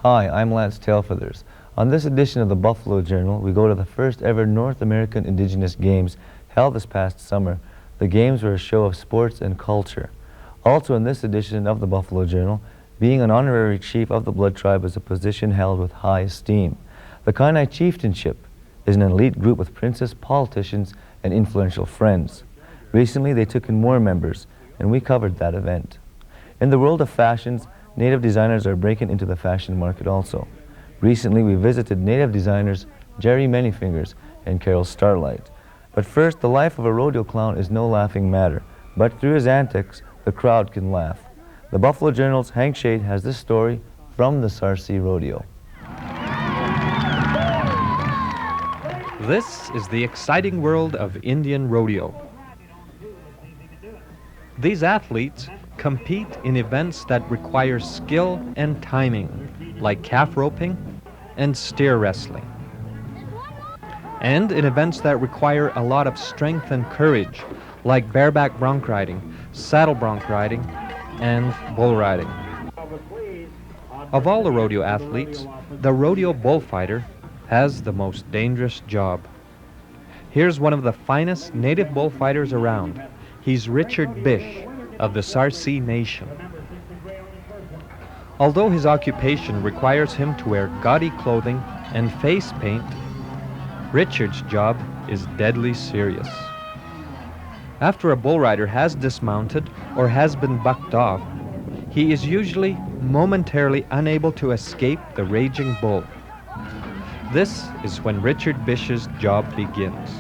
Hi, I'm Lance Tailfeathers. On this edition of the Buffalo Journal, we go to the first ever North American Indigenous Games held this past summer. The Games were a show of sports and culture. Also in this edition of the Buffalo Journal, being an honorary chief of the blood tribe is a position held with high esteem. The Kainai Chieftainship is an elite group with princes, politicians, and influential friends. Recently, they took in more members, and we covered that event. In the world of fashions, Native designers are breaking into the fashion market also. Recently, we visited Native designers Gerri Manyfingers and Carol Starlight. But first, the life of a rodeo clown is no laughing matter, but through his antics, the crowd can laugh. The Buffalo Journal's Hank Shade has this story from the Sarcee Rodeo. This is the exciting world of Indian rodeo. These athletes compete in events that require skill and timing, like calf roping and steer wrestling. And in events that require a lot of strength and courage, like bareback bronc riding, saddle bronc riding, and bull riding. Of all the rodeo athletes, the rodeo bullfighter has the most dangerous job. Here's one of the finest native bullfighters around. He's Richard Biche of the Sarcee Nation. Although his occupation requires him to wear gaudy clothing and face paint, Richard's job is deadly serious. After a bull rider has dismounted or has been bucked off, he is usually momentarily unable to escape the raging bull. This is when Richard Biche's job begins.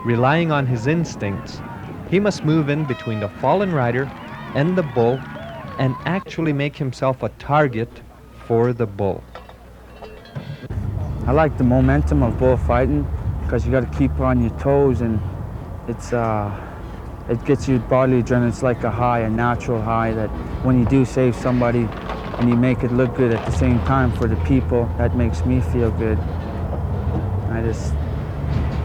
Relying on his instincts, he must move in between the fallen rider and the bull and actually make himself a target for the bull. I like the momentum of bullfighting because you got to keep on your toes, and it gets you bodily adrenaline. It's like a high, a natural high, that when you do save somebody and you make it look good at the same time for the people, that makes me feel good. I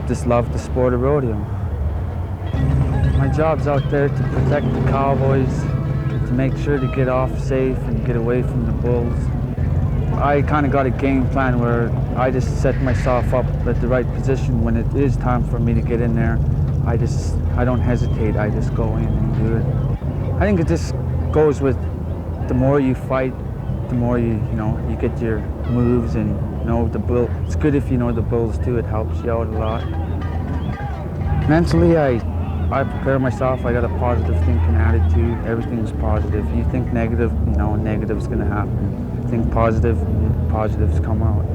just love the sport of rodeo. My job's out there to protect the cowboys, to make sure to get off safe and get away from the bulls. I kind of got a game plan where I just set myself up at the right position. When it is time for me to get in there, I don't hesitate, I just go in and do it. I think it just goes with the more you fight, the more you get your moves and know the bull. It's good if you know the bulls too, it helps you out a lot. Mentally, I prepare myself. I got a positive thinking attitude. Everything's positive. You think negative, negative's gonna happen. Think positive, positives come out.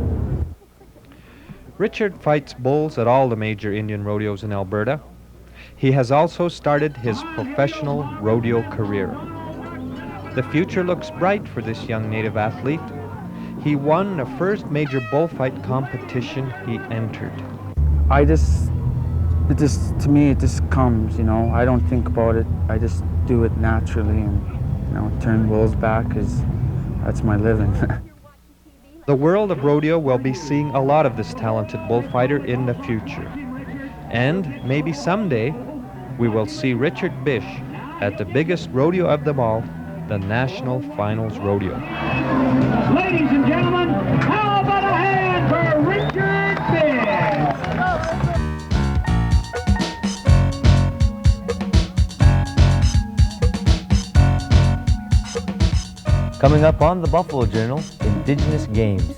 Richard fights bulls at all the major Indian rodeos in Alberta. He has also started his professional rodeo career. The future looks bright for this young native athlete. He won the first major bullfight competition he entered. To me, it just comes, I don't think about it. I just do it naturally, and, turn bulls back, because that's my living. The world of rodeo will be seeing a lot of this talented bullfighter in the future. And maybe someday, we will see Richard Biche at the biggest rodeo of them all, the National Finals Rodeo. Ladies and gentlemen, how about a hand for Richard Biche? Coming up on the Buffalo Journal, Indigenous Games.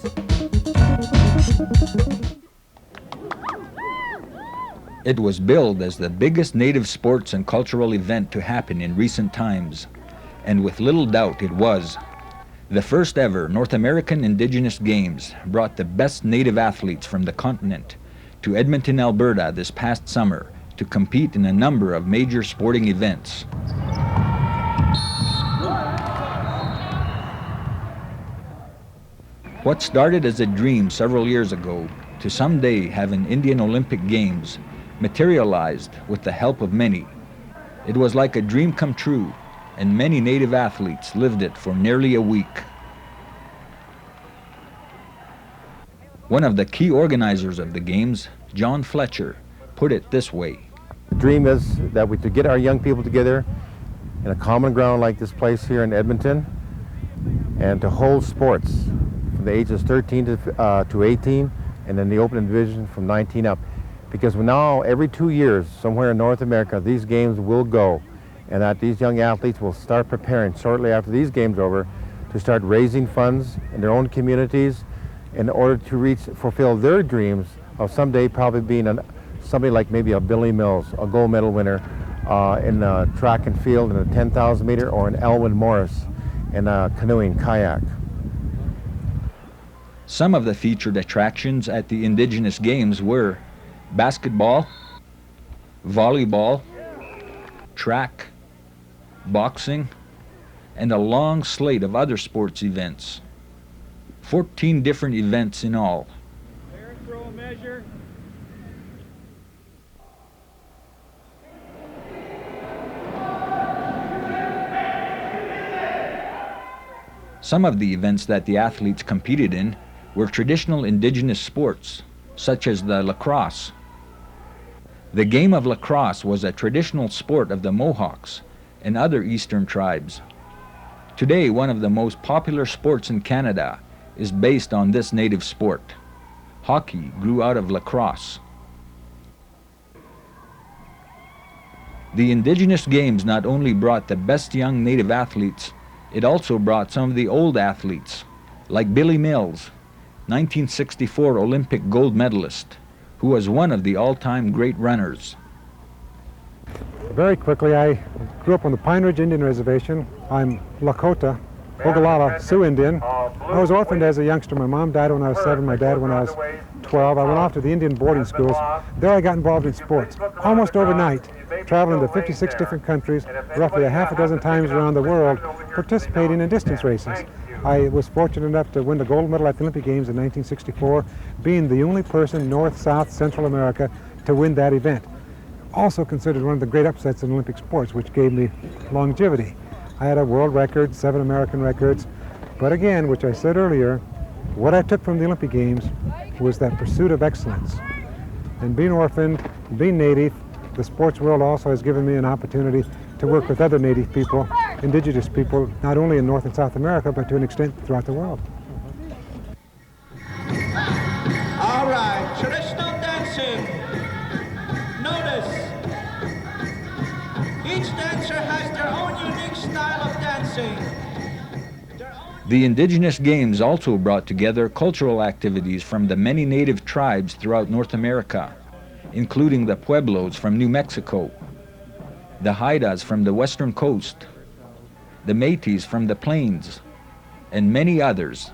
It was billed as the biggest native sports and cultural event to happen in recent times, and with little doubt it was. The first ever North American Indigenous Games brought the best native athletes from the continent to Edmonton, Alberta this past summer to compete in a number of major sporting events. What started as a dream several years ago to someday have an Indian Olympic Games materialized with the help of many. It was like a dream come true, and many native athletes lived it for nearly a week. One of the key organizers of the Games, John Fletcher, put it this way. The dream is that we could get our young people together in a common ground like this place here in Edmonton and to hold sports from the ages 13 to 18, and then the open division from 19 up. Because now, every 2 years, somewhere in North America, these games will go, and that these young athletes will start preparing shortly after these games are over to start raising funds in their own communities in order to fulfill their dreams of someday probably being somebody like maybe a Billy Mills, a gold medal winner in track and field in a 10,000 meter, or an Elwyn Morris in canoeing, kayak. Some of the featured attractions at the Indigenous Games were basketball, volleyball, track, boxing, and a long slate of other sports events. 14 different events in all. There, throw a measure. Some of the events that the athletes competed in were traditional Indigenous sports, such as the lacrosse. The game of lacrosse was a traditional sport of the Mohawks and other eastern tribes. Today, one of the most popular sports in Canada is based on this native sport. Hockey grew out of lacrosse. The Indigenous Games not only brought the best young native athletes, it also brought some of the old athletes, like Billy Mills, 1964 Olympic gold medalist, who was one of the all-time great runners. Very quickly, I grew up on the Pine Ridge Indian Reservation. I'm Lakota, Ogallala Sioux Indian. I was orphaned as a youngster. My mom died when I was 7, my dad when I was 12. I went off to the Indian boarding schools. There I got involved in sports, almost overnight, traveling to 56 different countries, roughly a half a dozen times around the world, participating in distance races. I was fortunate enough to win the gold medal at the Olympic Games in 1964, being the only person North, South, Central America to win that event. Also considered one of the great upsets in Olympic sports, which gave me longevity. I had a world record, 7 American records, but again, which I said earlier, what I took from the Olympic Games was that pursuit of excellence. And being orphaned, being native, the sports world also has given me an opportunity to work with other native people, Indigenous people, not only in North and South America, but to an extent throughout the world. All right, traditional dancing. Notice, each dancer has their own unique style of dancing. The Indigenous Games also brought together cultural activities from the many native tribes throughout North America, including the Pueblos from New Mexico, the Haidas from the western coast, the Métis from the plains, and many others.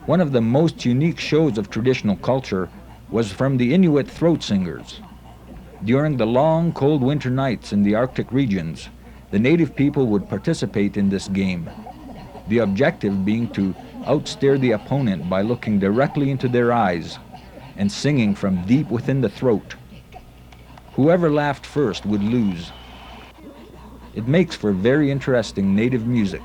One of the most unique shows of traditional culture was from the Inuit throat singers. During the long, cold winter nights in the Arctic regions, the native people would participate in this game, the objective being to outstare the opponent by looking directly into their eyes and singing from deep within the throat. Whoever laughed first would lose. It makes for very interesting native music.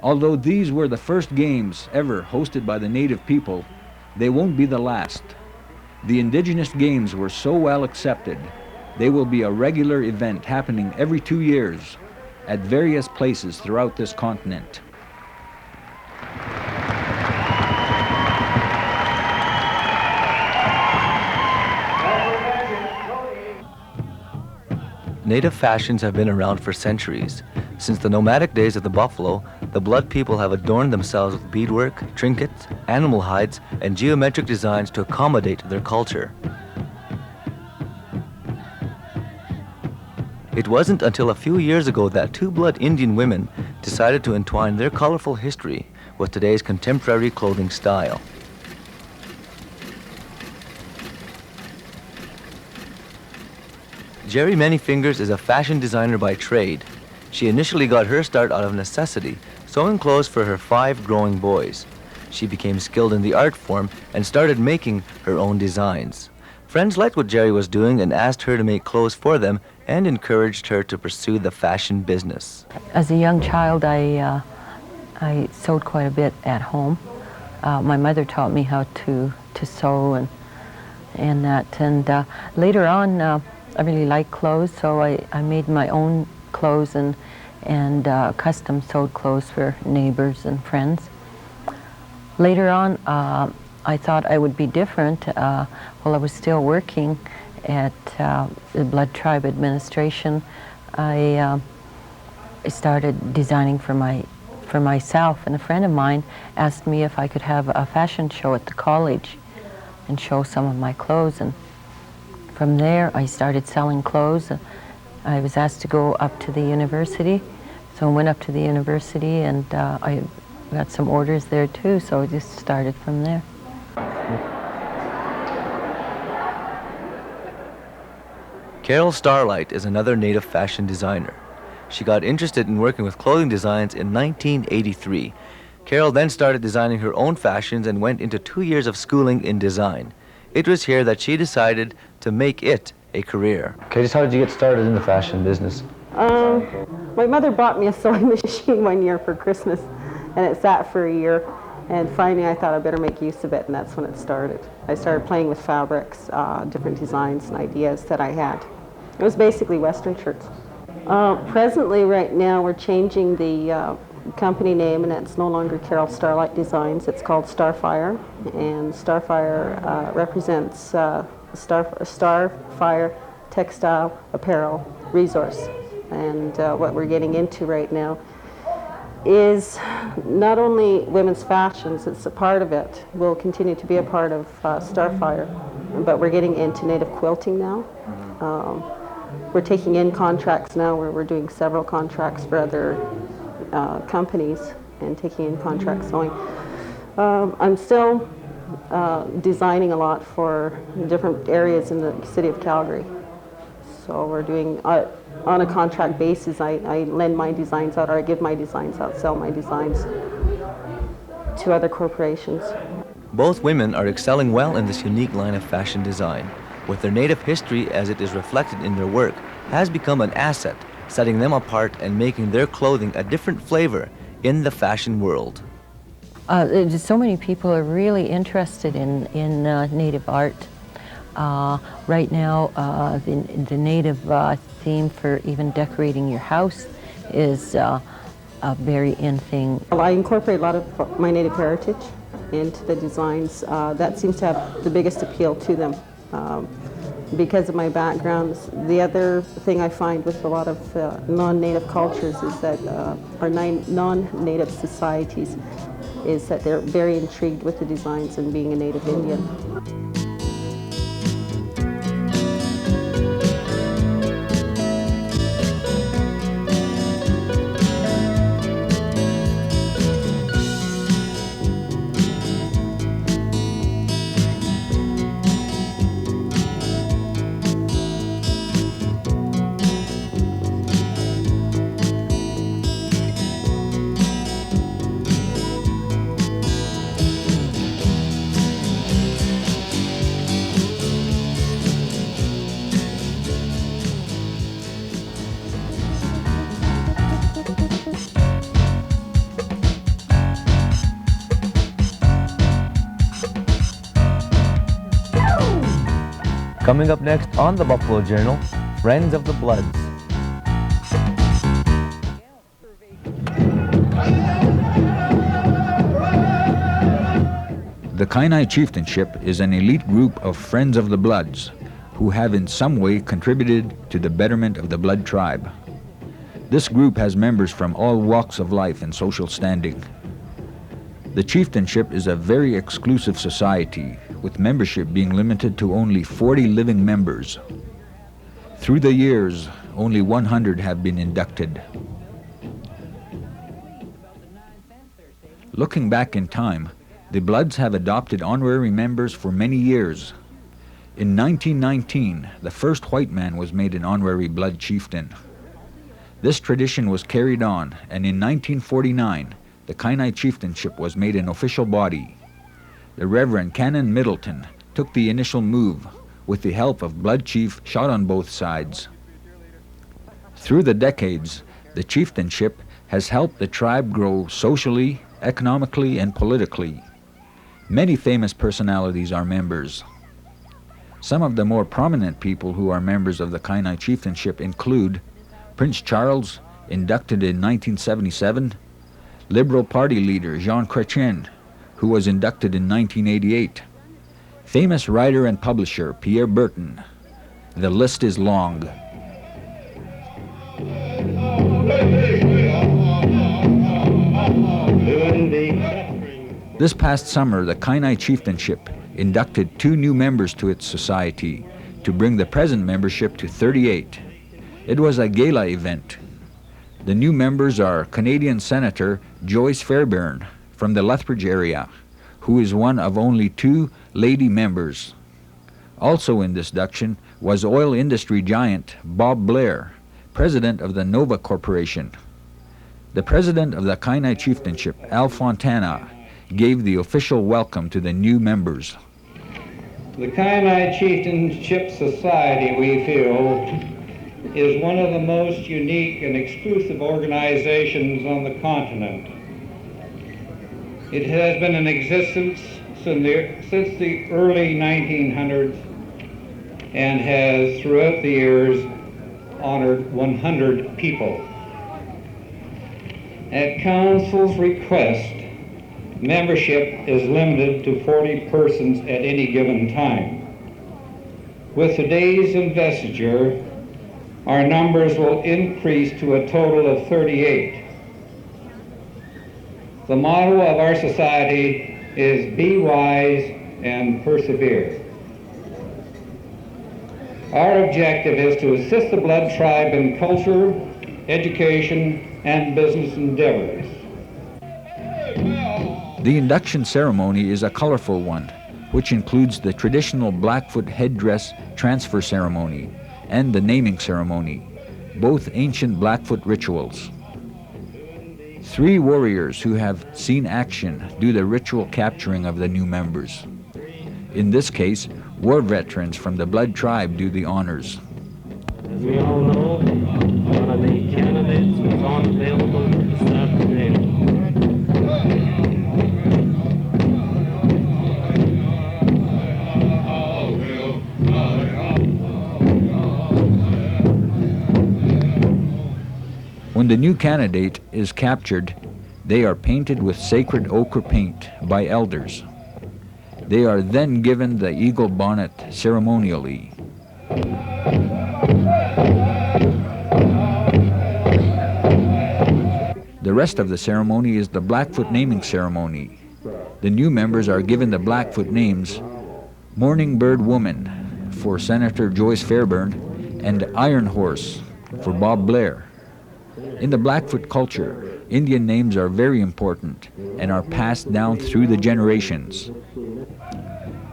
Although these were the first games ever hosted by the native people, they won't be the last. The Indigenous Games were so well accepted, they will be a regular event happening every 2 years at various places throughout this continent. Native fashions have been around for centuries. Since the nomadic days of the buffalo, the blood people have adorned themselves with beadwork, trinkets, animal hides, and geometric designs to accommodate their culture. It wasn't until a few years ago that two-blood Indian women decided to entwine their colorful history with today's contemporary clothing style. Gerri Manyfingers is a fashion designer by trade. She initially got her start out of necessity, sewing clothes for her 5 growing boys. She became skilled in the art form and started making her own designs. Friends liked what Gerri was doing and asked her to make clothes for them and encouraged her to pursue the fashion business. As a young child, I sewed quite a bit at home. My mother taught me how to sew and that. And later on, I really liked clothes, so I made my own clothes and custom sewed clothes for neighbors and friends. Later on, I thought I would be different. While I was still working at the Blood Tribe Administration, I started designing for myself, and a friend of mine asked me if I could have a fashion show at the college and show some of my clothes. And from there, I started selling clothes. I was asked to go up to the university, so I went up to the university, and I got some orders there too, so I just started from there. Carol Starlight is another native fashion designer. She got interested in working with clothing designs in 1983. Carol then started designing her own fashions and went into 2 years of schooling in design. It was here that she decided to make it a career. Okay, just how did you get started in the fashion business? My mother bought me a sewing machine one year for Christmas, and it sat for a year. And finally, I thought I better make use of it, and that's when it started. I started playing with fabrics, different designs and ideas that I had. It was basically Western shirts. Presently, right now, we're changing the company name, and it's no longer Carol Starlight Designs. It's called Starfire, and Starfire represents Starfire Textile Apparel Resource. And what we're getting into right now is not only women's fashions, it's a part of it. Will continue to be a part of Starfire, but we're getting into native quilting now. We're taking in contracts now where we're doing several contracts for other companies and taking in contract sewing. I'm still designing a lot for different areas in the city of Calgary. So we're doing, on a contract basis, I lend my designs out, or I give my designs out, sell my designs to other corporations. Both women are excelling well in this unique line of fashion design. With their native history, as it is reflected in their work, has become an asset, setting them apart and making their clothing a different flavor in the fashion world. So many people are really interested in native art. Right now, the native theme for even decorating your house is a very in thing. Well, I incorporate a lot of my native heritage into the designs. That seems to have the biggest appeal to them. Because of my background, the other thing I find with a lot of non-native cultures is that, or non-native societies, is that they're very intrigued with the designs and being a native Indian. Coming up next on the Buffalo Journal, Friends of the Bloods. The Kainai Chieftainship is an elite group of Friends of the Bloods who have in some way contributed to the betterment of the Blood Tribe. This group has members from all walks of life and social standing. The chieftainship is a very exclusive society, with membership being limited to only 40 living members. Through the years, only 100 have been inducted. Looking back in time, the Bloods have adopted honorary members for many years. In 1919, the first white man was made an honorary blood chieftain. This tradition was carried on, and in 1949, the Kainai Chieftainship was made an official body. The Reverend Canon Middleton took the initial move with the help of blood chief shot on both sides. Through the decades, the chieftainship has helped the tribe grow socially, economically, and politically. Many famous personalities are members. Some of the more prominent people who are members of the Kainai Chieftainship include Prince Charles, inducted in 1977, Liberal Party leader Jean Chrétien, who was inducted in 1988, famous writer and publisher Pierre Berton. The list is long. This past summer, the Kainai Chieftainship inducted 2 new members to its society to bring the present membership to 38. It was a gala event. The new members are Canadian Senator Joyce Fairbairn from the Lethbridge area, who is one of only 2 lady members. Also in this induction was oil industry giant Bob Blair, president of the Nova Corporation. The president of the Kainai Chieftainship, Al Fontana, gave the official welcome to the new members. The Kainai Chieftainship Society, we feel, is one of the most unique and exclusive organizations on the continent. It has been in existence since the early 1900s and has throughout the years honored 100 people. At Council's request, membership is limited to 40 persons at any given time. With today's investiture, our numbers will increase to a total of 38. The motto of our society is be wise and persevere. Our objective is to assist the blood tribe in culture, education, and business endeavors. The induction ceremony is a colorful one, which includes the traditional Blackfoot headdress transfer ceremony and the naming ceremony, both ancient Blackfoot rituals. 3 warriors who have seen action do the ritual capturing of the new members. In this case, war veterans from the blood tribe do the honors. As we all know, one of the candidates was unavailable this afternoon. When the new candidate is captured, they are painted with sacred ochre paint by elders. They are then given the eagle bonnet ceremonially. The rest of the ceremony is the Blackfoot naming ceremony. The new members are given the Blackfoot names Morning Bird Woman for Senator Joyce Fairbairn and Iron Horse for Bob Blair. In the Blackfoot culture, Indian names are very important and are passed down through the generations.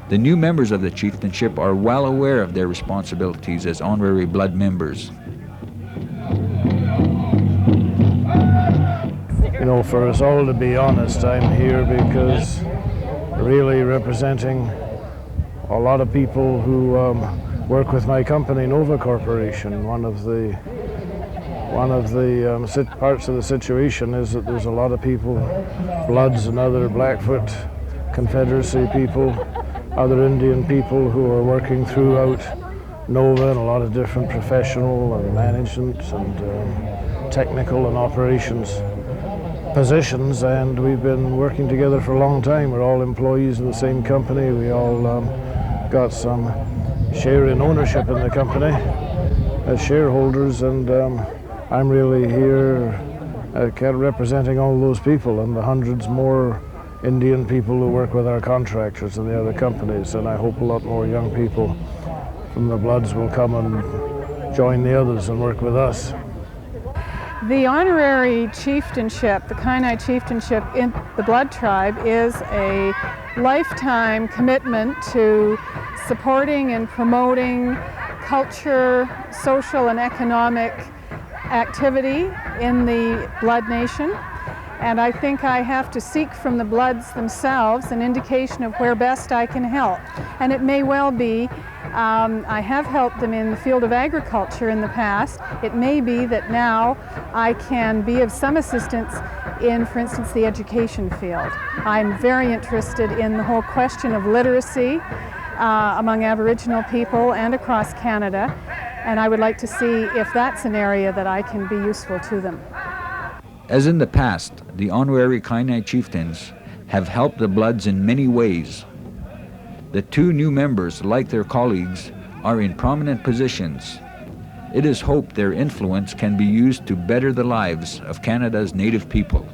The new members of the chieftainship are well aware of their responsibilities as honorary blood members. You know, for us all to be honest, I'm here because really representing a lot of people who work with my company, Nova Corporation. One of the parts of the situation is that there's a lot of people, Bloods and other Blackfoot Confederacy people, other Indian people who are working throughout Nova in a lot of different professional and management and technical and operations positions, and we've been working together for a long time. We're all employees of the same company. We all got some share in ownership in the company as shareholders, and I'm really here representing all those people and the hundreds more Indian people who work with our contractors and the other companies, and I hope a lot more young people from the Bloods will come and join the others and work with us. The Honorary Chieftainship, the Kainai Chieftainship in the Blood Tribe, is a lifetime commitment to supporting and promoting culture, social and economic activity in the Blood Nation. And I think I have to seek from the Bloods themselves an indication of where best I can help. And it may well be, I have helped them in the field of agriculture in the past. It may be that now I can be of some assistance in, for instance, the education field. I'm very interested in the whole question of literacy among Aboriginal people and across Canada. And I would like to see if that's an area that I can be useful to them. As in the past, the Honorary Kainai Chieftains have helped the Bloods in many ways. The two new members, like their colleagues, are in prominent positions. It is hoped their influence can be used to better the lives of Canada's Native people.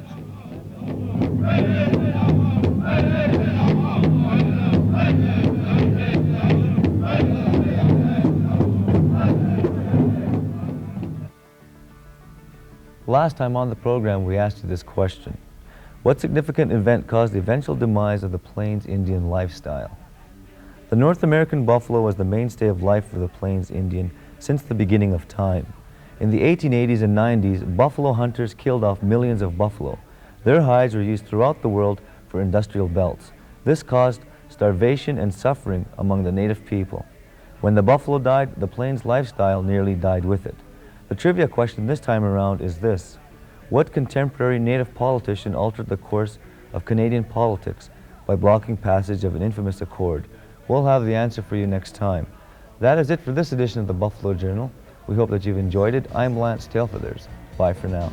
Last time on the program, we asked you this question. What significant event caused the eventual demise of the Plains Indian lifestyle? The North American buffalo was the mainstay of life for the Plains Indian since the beginning of time. In the 1880s and 90s, buffalo hunters killed off millions of buffalo. Their hides were used throughout the world for industrial belts. This caused starvation and suffering among the native people. When the buffalo died, the Plains lifestyle nearly died with it. The trivia question this time around is this: what contemporary native politician altered the course of Canadian politics by blocking passage of an infamous accord? We'll have the answer for you next time. That is it for this edition of the Buffalo Journal. We hope that you've enjoyed it. I'm Lance Tailfeathers. Bye for now.